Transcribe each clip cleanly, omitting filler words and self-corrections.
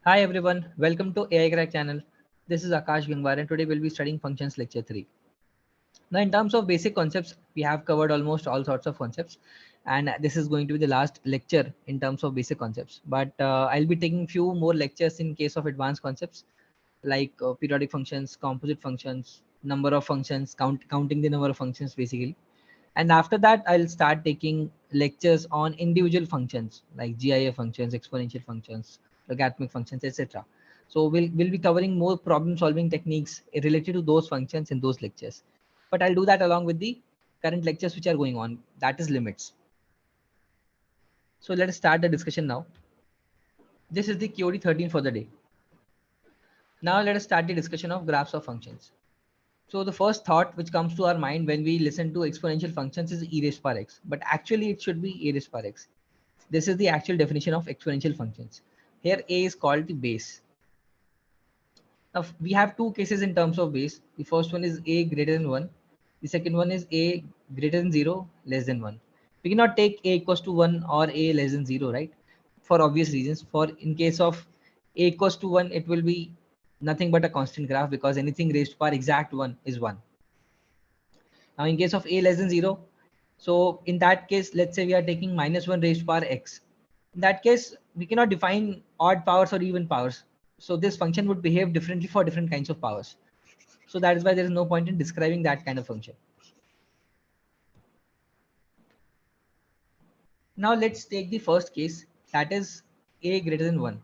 Hi everyone, welcome to AI Crack channel. This is Akash Gangwar and today we'll be studying functions lecture 3. Now in terms of basic concepts, we have covered almost all sorts of concepts and this is going to be the last lecture in terms of basic concepts. But I'll be taking few more lectures in case of advanced concepts like periodic functions, composite functions, number of functions, counting the number of functions basically. And after that, I'll start taking lectures on individual functions like GIF functions, exponential functions, logarithmic functions, etc. So we'll be covering more problem solving techniques related to those functions in those lectures. But I'll do that along with the current lectures which are going on, that is limits. So let us start the discussion now. This is the QOD 13 for the day. Now let us start the discussion of graphs of functions. So the first thought which comes to our mind when we listen to exponential functions is e raised power x, but actually it should be a raised power x. This is the actual definition of exponential functions. Here a is called the base. Now we have two cases in terms of base. The first one is a greater than 1. The second one is a greater than 0, less than 1. We cannot take a equals to 1 or a less than 0, right? For obvious reasons. For in case of a equals to 1, it will be nothing but a constant graph because anything raised to power exact 1 is 1. Now in case of a less than 0, so in that case, let's say we are taking minus 1 raised to power x. In that case, we cannot define odd powers or even powers. So this function would behave differently for different kinds of powers. So that is why there is no point in describing that kind of function. Now let's take the first case, that is a greater than 1.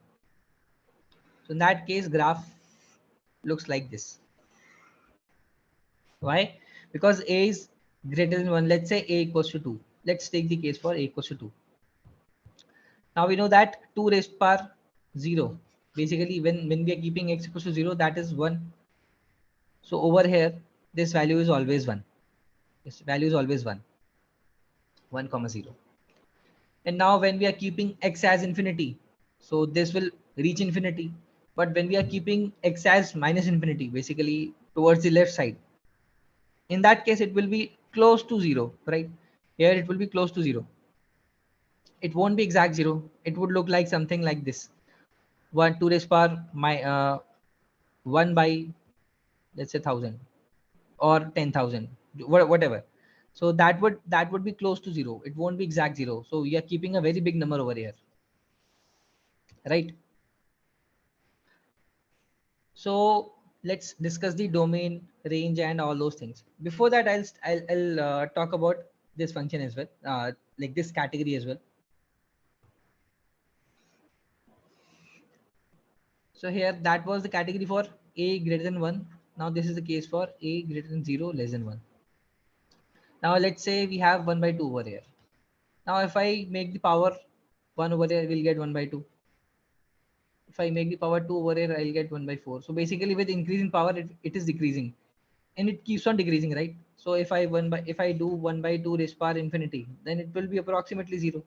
So in that case, graph looks like this. Why? Because a is greater than 1. Let's say a equals to 2. Let's take the case for a equals to 2. Now we know that 2 raised to power 0. Basically, when we are keeping x equals to 0, that is 1. So over here, this value is always 1. This value is always 1. 1 comma 0. And now when we are keeping x as infinity, so this will reach infinity. But when we are keeping x as minus infinity, basically towards the left side, in that case, it will be close to 0, right? Here it will be close to 0. It won't be exact 0. It would look like something like this. 1 2 raised power 1 by, let's say, 1000 or 10,000, whatever. So that would be close to 0. It won't be exact 0. So we are keeping a very big number over here, right? So let's discuss the domain, range, and all those things. Before that, I'll talk about this function as well, like this category as well. So here that was the category for a greater than 1. Now this is the case for a greater than 0, less than 1. Now let's say we have 1 by 2 over here. Now if I make the power 1 over here, we'll get 1 by 2. If I make the power 2 over here, I'll get 1 by 4. So basically with increasing power, it is decreasing. And it keeps on decreasing, right? So if I do 1 by 2 raised power infinity, then it will be approximately 0.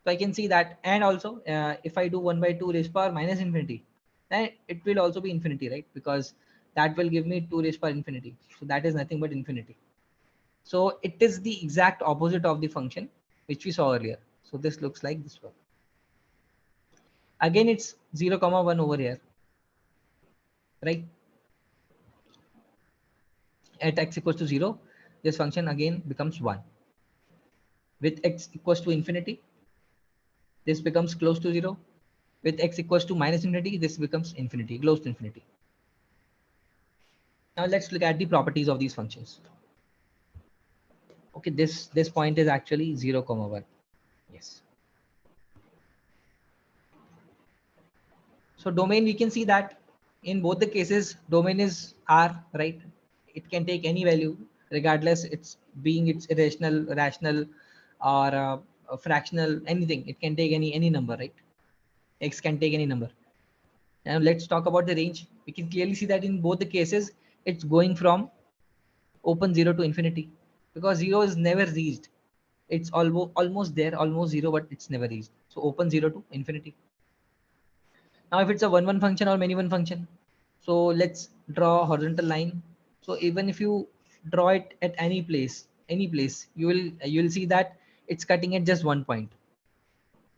So I can see that. And also if I do 1 by 2 raised power minus infinity, then it will also be infinity, right? Because that will give me 2 raised power infinity. So that is nothing but infinity. So it is the exact opposite of the function which we saw earlier. So this looks like this one. Again, it's 0 comma 1 over here, right? At x equals to 0, this function again becomes 1. With x equals to infinity, this becomes close to 0. With x equals to minus infinity, this becomes infinity, close to infinity. Now let's look at the properties of these functions. Okay, this point is actually 0 comma 1. Yes. So domain, we can see that in both the cases, domain is R, right? It can take any value regardless it's irrational, rational, or a fractional, anything. It can take any number, right? X can take any number. Now let's talk about the range. We can clearly see that in both the cases, it's going from open 0 to infinity because 0 is never reached. It's almost there, almost 0, but it's never reached. So open 0 to infinity. Now if it's a 1 1 function or many 1 function, so let's draw a horizontal line. So even if you draw it at any place, you will see that it's cutting at just one point.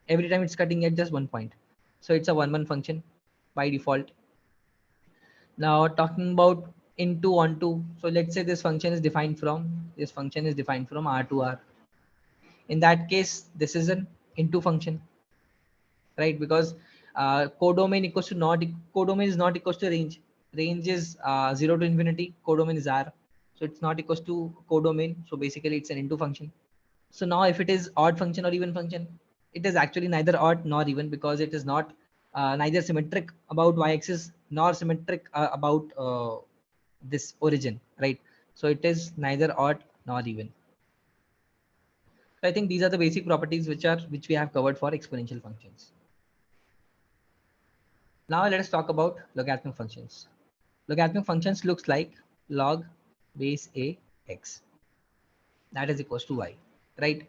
Every time it's cutting at just one point. So it's a 1 1 function. by default. Now talking about into onto. So let's say this function is defined from R to R. In that case, this is an into function, right? Because codomain equals to not codomain is not equals to range. Range is 0 to infinity. Codomain is R, so it's not equals to codomain. So basically, it's an into function. So now if it is odd function or even function, it is actually neither odd nor even, because it is not neither symmetric about y-axis nor symmetric about this origin, right? So it is neither odd nor even. So I think these are the basic properties which we have covered for exponential functions. Now let us talk about logarithmic functions. Logarithmic functions looks like log base a x, that is equals to y, right?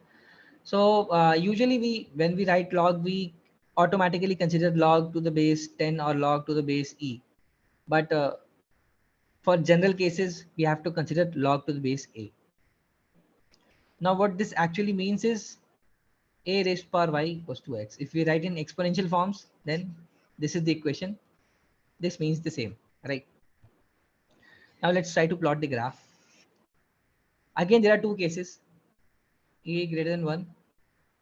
So usually when we write log, we automatically consider log to the base 10 or log to the base e. But for general cases, we have to consider log to the base a. Now what this actually means is a raised to power y equals to x. If we write in exponential forms, then this is the equation. This means the same, right? Now let's try to plot the graph. Again, there are two cases, a greater than 1,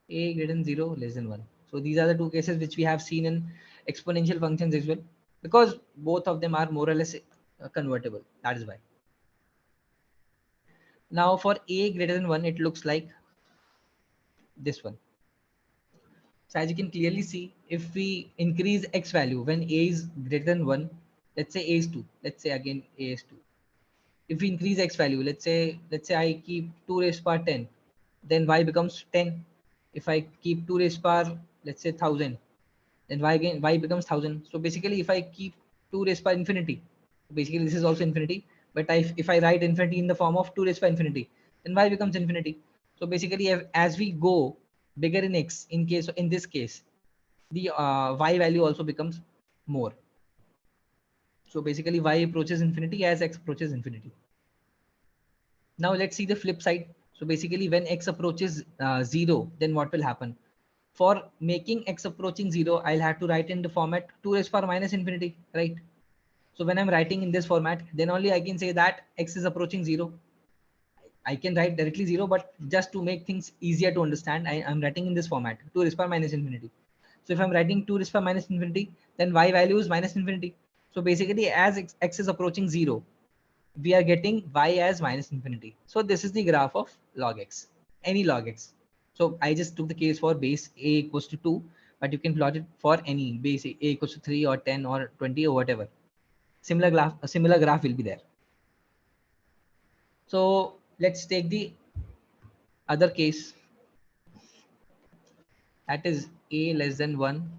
a greater than 0, less than 1. So these are the two cases which we have seen in exponential functions as well, because both of them are more or less convertible. That is why. Now for a greater than 1, it looks like this one. So as you can clearly see, if we increase x value when a is greater than 1, let's say a is 2, let's say again a is 2. If we increase x value, let's say I keep 2 raised to power 10, then y becomes 10. If I keep 2 raised to power, let's say 1000, then y becomes 1000. So basically, if I keep 2 raised by infinity, basically this is also infinity, but if I write infinity in the form of 2 raised by infinity, then y becomes infinity. So basically, as we go bigger in x, in this case, the y value also becomes more. So basically, y approaches infinity as x approaches infinity. Now let's see the flip side. So basically, when x approaches 0, then what will happen? For making x approaching 0, I'll have to write in the format 2 raised to power minus infinity, right? So when I'm writing in this format, then only I can say that x is approaching 0. I can write directly 0, but just to make things easier to understand, I'm writing in this format 2 raised to power minus infinity. So if I'm writing 2 raised to power minus infinity, then y value is minus infinity. So basically, as x is approaching 0, we are getting y as minus infinity. So this is the graph of log x, any log x. So I just took the case for base a equals to 2, but you can plot it for any base a equals to 3 or 10 or 20 or whatever. A similar graph will be there. So let's take the other case, that is a less than 1,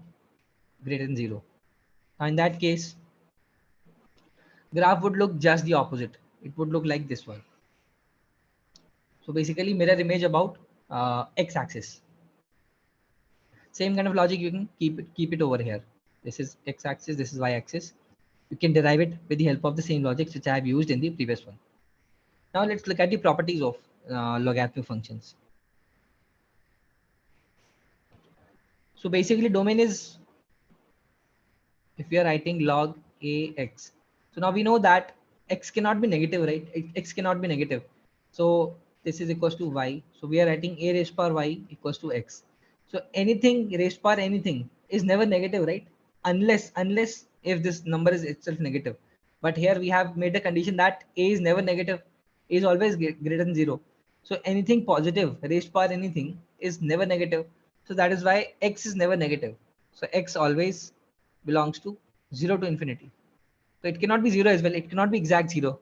greater than 0. Now in that case, graph would look just the opposite. It would look like this one. So basically mirror image about x-axis. Same kind of logic, you can keep it over here. This is x-axis, this is y-axis. You can derive it with the help of the same logics which I have used in the previous one. Now let's look at the properties of logarithmic functions. So basically domain is, if we are writing log a x. So now we know that x cannot be negative, right? X cannot be negative. So this is equals to y. So we are writing a raised to power y equals to x. So anything raised to power anything is never negative, right? Unless if this number is itself negative. But here we have made a condition that a is never negative, a is always greater than 0. So anything positive raised to power anything is never negative. So that is why x is never negative. So x always belongs to 0 to infinity. So it cannot be 0 as well. It cannot be exact 0,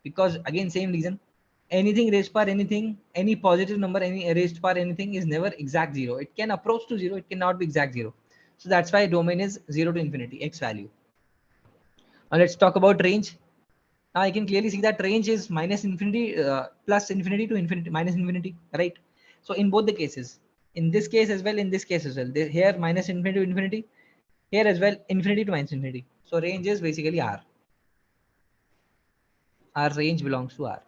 because again same reason, anything raised to power anything, any positive number, any raised to power anything is never exact 0. It can approach to 0. It cannot be exact 0. So that's why domain is 0 to infinity, x value. Now let's talk about range. Now I can clearly see that range is minus infinity plus infinity to infinity minus infinity, right? So in both the cases, in this case as well, in this case as well, here minus infinity to infinity, here as well infinity to minus infinity. So range is basically R. Our range belongs to R.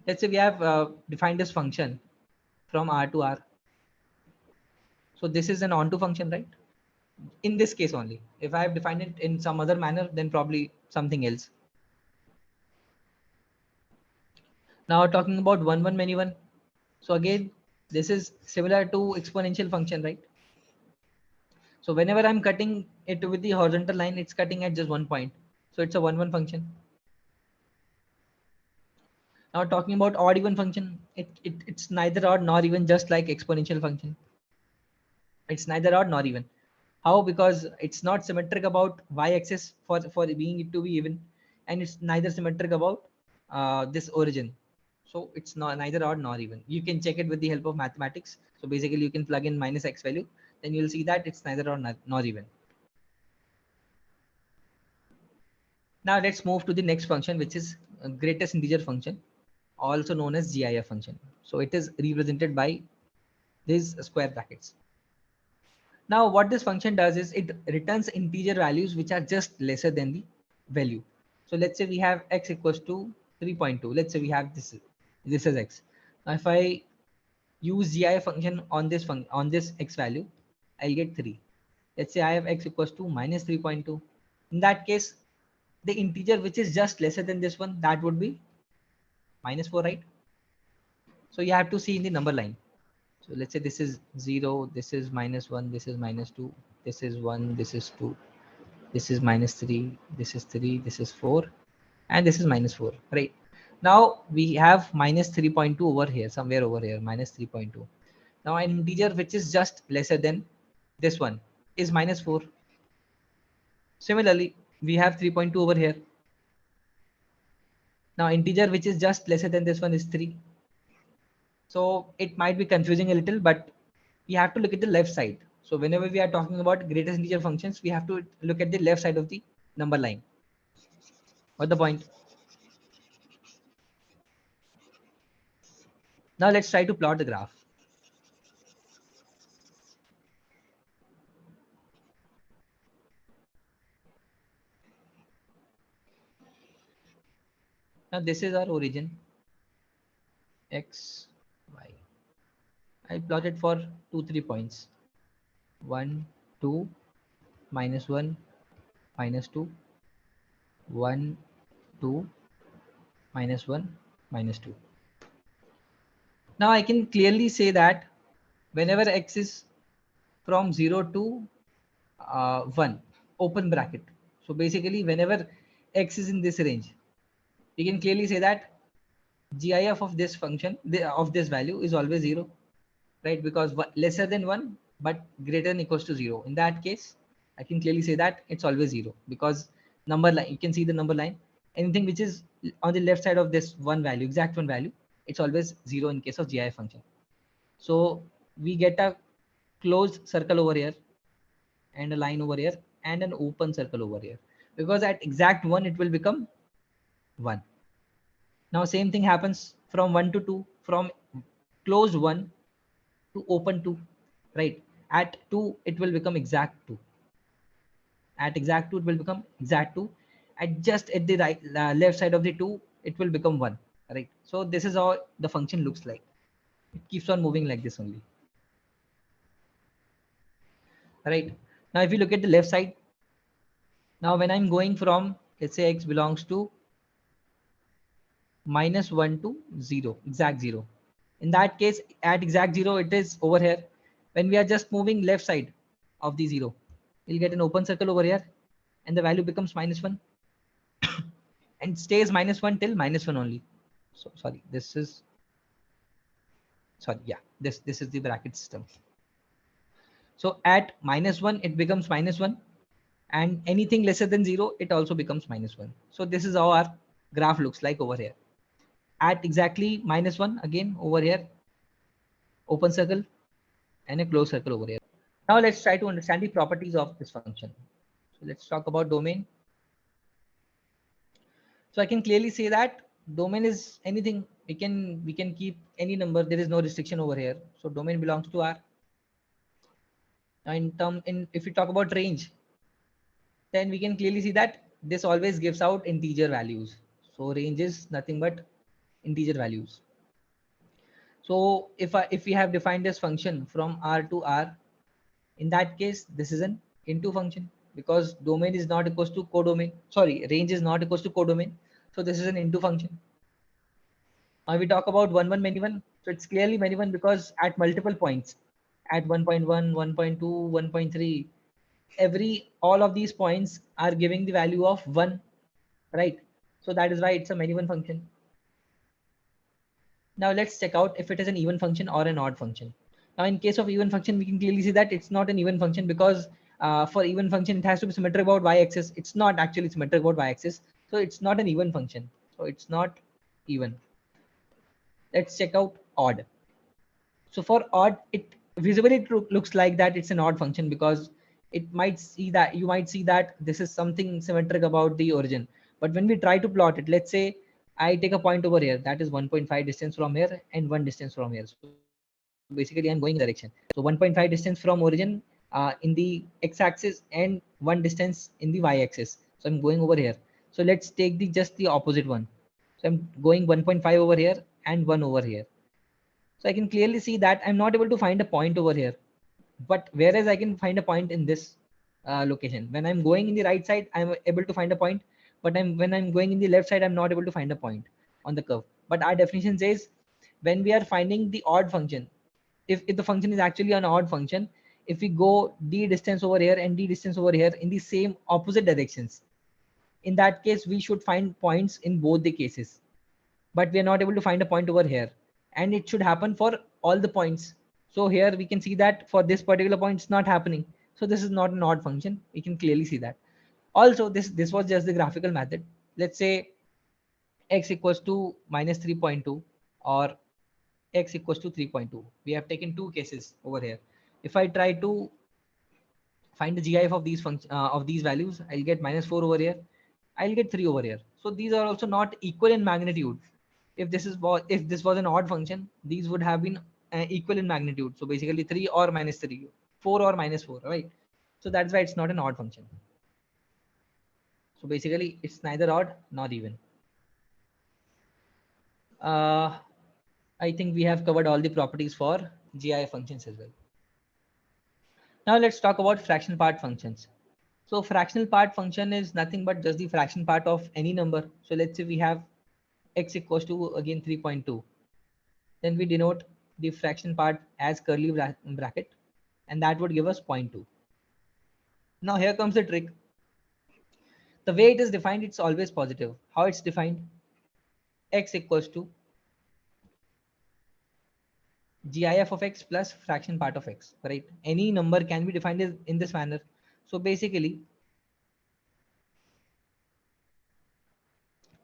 Let's say we have defined this function from R to R. So this is an onto function, right? in this case only. If I have defined it in some other manner, then probably something else. Now talking about one many one. So again, this is similar to exponential function, right? So whenever I'm cutting it with the horizontal line, it's cutting at just one point. So it's a one function. Now talking about odd even function, it's neither odd nor even, just like exponential function. It's neither odd nor even. How? Because it's not symmetric about y-axis for being it to be even, and it's neither symmetric about this origin. So it's not neither odd nor even. You can check it with the help of mathematics. So basically, you can plug in minus x value, then you'll see that it's neither odd nor even. Now let's move to the next function, which is greatest integer function, also known as GIF function. So it is represented by these square brackets. Now what this function does is it returns integer values which are just lesser than the value. So let's say we have x equals to 3.2. Let's say we have this is x. Now if I use GIF function on this x value, I'll get 3. Let's say I have x equals to minus 3.2. In that case, the integer which is just lesser than this one, that would be minus 4, right? So you have to see in the number line. So let's say this is 0, this is minus 1, this is minus 2, this is 1, this is 2, this is minus 3, this is 3, this is 4, and this is minus 4, right? Now we have minus 3.2 over here, somewhere over here, minus 3.2. Now an integer which is just lesser than this one is minus 4. Similarly, we have 3.2 over here. Now integer which is just lesser than this one is 3. So it might be confusing a little, but we have to look at the left side. So whenever we are talking about greatest integer functions, we have to look at the left side of the number line. What the point? Now let's try to plot the graph. Now this is our origin, x, y. I plot it for 2, 3 points. 1, 2, minus 1, minus 2, 1, 2, minus 1, minus 2. Now I can clearly say that whenever x is from 0 to 1, open bracket. So basically whenever x is in this range, we can clearly say that GIF of this function, of this value, is always 0, right? Because lesser than 1 but greater than equals to 0. In that case, I can clearly say that it's always 0, because number line, you can see the number line. Anything which is on the left side of this one value, exact one value, it's always 0 in case of GIF function. So we get a closed circle over here, and a line over here, and an open circle over here, because at exact 1 it will become 1. Now same thing happens from 1 to 2, from closed 1 to open 2, right? At 2 it will become exact 2. At exact 2 it will become exact 2. At just at the right left side of the 2 it will become 1, right? So this is how the function looks like. It keeps on moving like this only, right? Now if you look at the left side, now when I'm going from, let's say x belongs to minus 1 to 0, exact 0. In that case, at exact 0 it is over here. When we are just moving left side of the 0, you'll get an open circle over here, and the value becomes minus 1 and stays minus 1 till minus 1 only. So sorry, this is, sorry, yeah, this is the bracket system. So at minus 1 it becomes minus 1, and anything lesser than 0 it also becomes minus 1. So this is how our graph looks like over here. At exactly minus 1, again over here, open circle and a closed circle over here. Now let's try to understand the properties of this function. So let's talk about domain. So I can clearly say that domain is anything. We can keep any number. There is no restriction over here. So domain belongs to R. Now if we talk about range, then we can clearly see that this always gives out integer values. So range is nothing but integer values. So if we have defined this function from R to R, in that case this is an into function, because domain is not equals to codomain. Sorry, range is not equals to codomain. So this is an into function. Now we talk about 1, 1, many one. So it's clearly many one because at multiple points, at 1.1, 1.2, 1.3, all of these points are giving the value of 1, right? So that is why it's a many one function. Now let's check out if it is an even function or an odd function. Now in case of even function, we can clearly see that it's not an even function because for even function, it has to be symmetric about y-axis. It's not actually symmetric about y-axis. So it's not an even function. So it's not even. Let's check out odd. So for odd, it visibly looks like that it's an odd function because it might see that you might see that this is something symmetric about the origin. But when we try to plot it, let's say I take a point over here that is 1.5 distance from here and 1 distance from here. So basically I'm going in the direction. So 1.5 distance from origin in the x-axis and 1 distance in the y-axis. So I'm going over here. So let's take the just the opposite one. So I'm going 1.5 over here and 1 over here. So I can clearly see that I'm not able to find a point over here. But whereas I can find a point in this location. When I'm going in the right side, I'm able to find a point. But when I'm going in the left side, I'm not able to find a point on the curve. But our definition says when we are finding the odd function, if the function is actually an odd function, if we go d distance over here and d distance over here in the same opposite directions, in that case, we should find points in both the cases. But we are not able to find a point over here, and it should happen for all the points. So here we can see that for this particular point it's not happening. So this is not an odd function. We can clearly see that. Also this was just the graphical method. Let's say x equals to minus 3.2 or x equals to 3.2. We have taken two cases over here. If I try to find the GIF of these of these values, I'll get minus 4 over here. I'll get 3 over here. So these are also not equal in magnitude. If this was an odd function, these would have been equal in magnitude. So basically 3 or minus 3, 4 or minus 4, right? So that's why it's not an odd function. So basically it's neither odd nor even. I think we have covered all the properties for GI functions as well. Now let's talk about fractional part functions. So fractional part function is nothing but just the fraction part of any number. So let's say we have x equals to again 3.2. Then we denote the fraction part as curly bracket, and that would give us 0.2. Now here comes the trick. The way it is defined, it's always positive. How it's defined? X equals to GIF of x plus fraction part of x, right? Any number can be defined in this manner. So basically,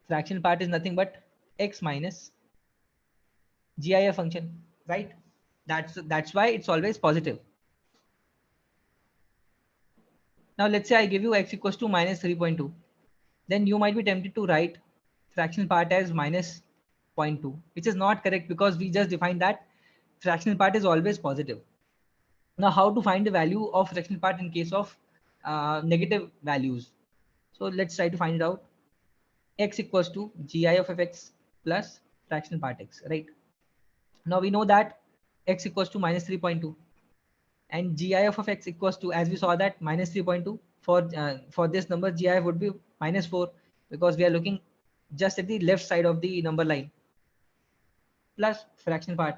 fraction part is nothing but x minus GIF function, right? That's why it's always positive. Now let's say I give you x equals to minus 3.2. Then you might be tempted to write fractional part as minus 0.2, which is not correct because we just defined that fractional part is always positive. Now how to find the value of fractional part in case of negative values? So let's try to find it out. X equals to GIF of x plus fractional part x, right? Now we know that x equals to minus 3.2 and GIF of x equals to, as we saw that, minus 3.2. For this number, GIF would be minus 4 because we are looking just at the left side of the number line, plus fractional part.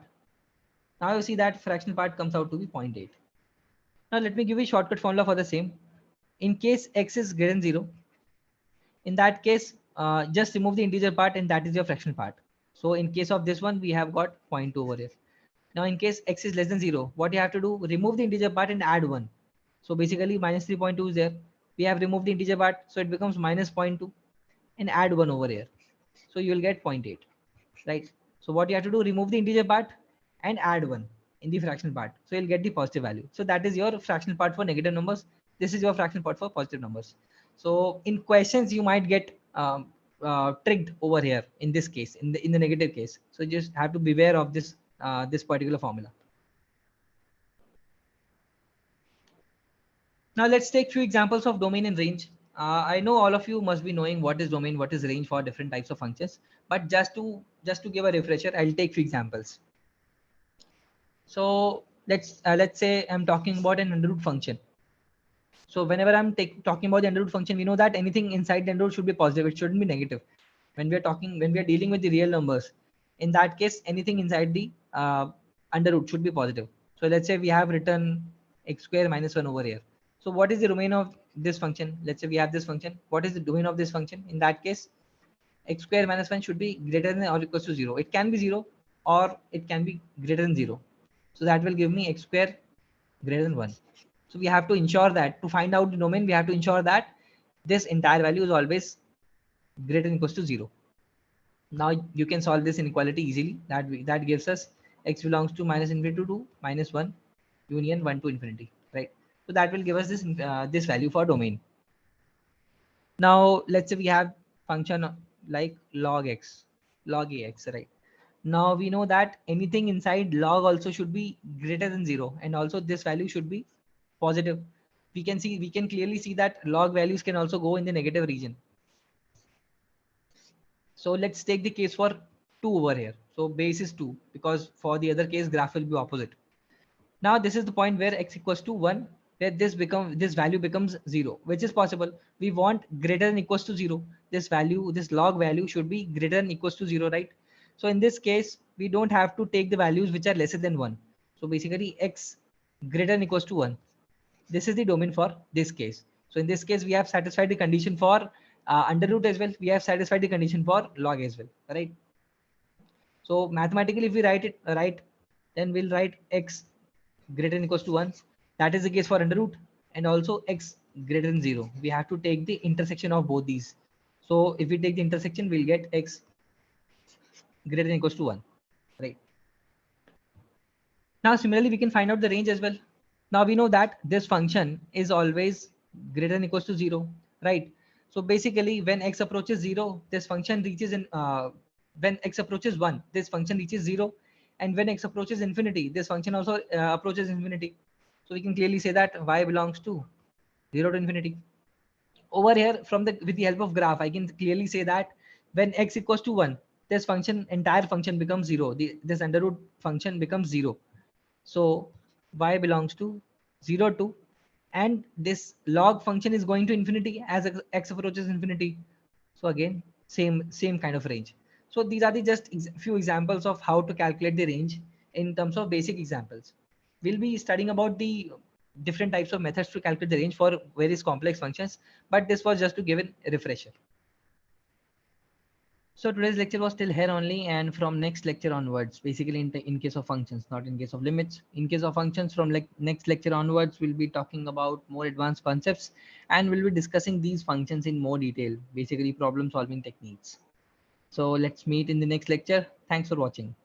Now you see that fractional part comes out to be 0.8. Now let me give you a shortcut formula for the same. In case x is greater than 0, in that case, just remove the integer part and that is your fractional part. So in case of this one, we have got 0.2 over here. Now in case x is less than 0, what you have to do, remove the integer part and add 1. So basically minus 3.2 is there. We have removed the integer part, so it becomes minus 0.2 and add 1 over here. So you will get 0.8, right? So what you have to do, remove the integer part and add 1 in the fractional part. So you'll get the positive value. So that is your fractional part for negative numbers. This is your fractional part for positive numbers. So in questions, you might get tricked over here in this case, in the negative case. So just have to beware of this this particular formula. Now let's take few examples of domain and range. I know all of you must be knowing what is domain, what is range for different types of functions. But just to give a refresher, I'll take few examples. So let's say I'm talking about an under root function. So whenever I'm talking about the under root function, we know that anything inside the under root should be positive. It shouldn't be negative. When we are dealing with the real numbers, in that case, anything inside the under root should be positive. So let's say we have written x square minus 1 over here. So what is the domain of this function? Let's say we have this function. What is the domain of this function? In that case, x square minus 1 should be greater than or equals to 0. It can be 0 or it can be greater than 0. So that will give me x square greater than 1. So we have to ensure that to find out the domain, we have to ensure that this entire value is always greater than equals to 0. Now you can solve this inequality easily. That gives us x belongs to minus infinity to minus 1 union 1 to infinity, right? So that will give us this value for domain. Now let's say we have function like log x, log ax, right? Now we know that anything inside log also should be greater than 0, and also this value should be positive. We can clearly see that log values can also go in the negative region. So let's take the case for 2 over here. So base is 2 because for the other case graph will be opposite. Now this is the point where x equals to 1, where this value becomes 0, which is possible. We want greater than equals to 0. This log value should be greater than equals to 0, right? So in this case, we don't have to take the values which are lesser than 1. So basically x greater than equals to 1. This is the domain for this case. So in this case, we have satisfied the condition for under root as well. We have satisfied the condition for log as well, right? So mathematically, if we write, then we'll write x greater than equals to 1. That is the case for under root, and also x greater than 0. We have to take the intersection of both these. So if we take the intersection, we'll get x greater than equals to 1, right? Now similarly, we can find out the range as well. Now we know that this function is always greater than equals to 0, right? So basically when x approaches 0, this function reaches when x approaches 1, this function reaches 0, and when x approaches infinity, this function also approaches infinity. So we can clearly say that y belongs to 0 to infinity. Over here, with the help of graph, I can clearly say that when x equals to 1, this entire function becomes 0. This under root function becomes 0. So y belongs to 0 to, and this log function is going to infinity as x approaches infinity. So again, same kind of range. So these are the just few examples of how to calculate the range in terms of basic examples. We'll be studying about the different types of methods to calculate the range for various complex functions, but this was just to give a refresher. So today's lecture was still here only, and from next lecture onwards, basically in case of functions, not in case of limits. In case of functions, from next lecture onwards, we'll be talking about more advanced concepts, and we'll be discussing these functions in more detail, basically problem solving techniques. So let's meet in the next lecture. Thanks for watching.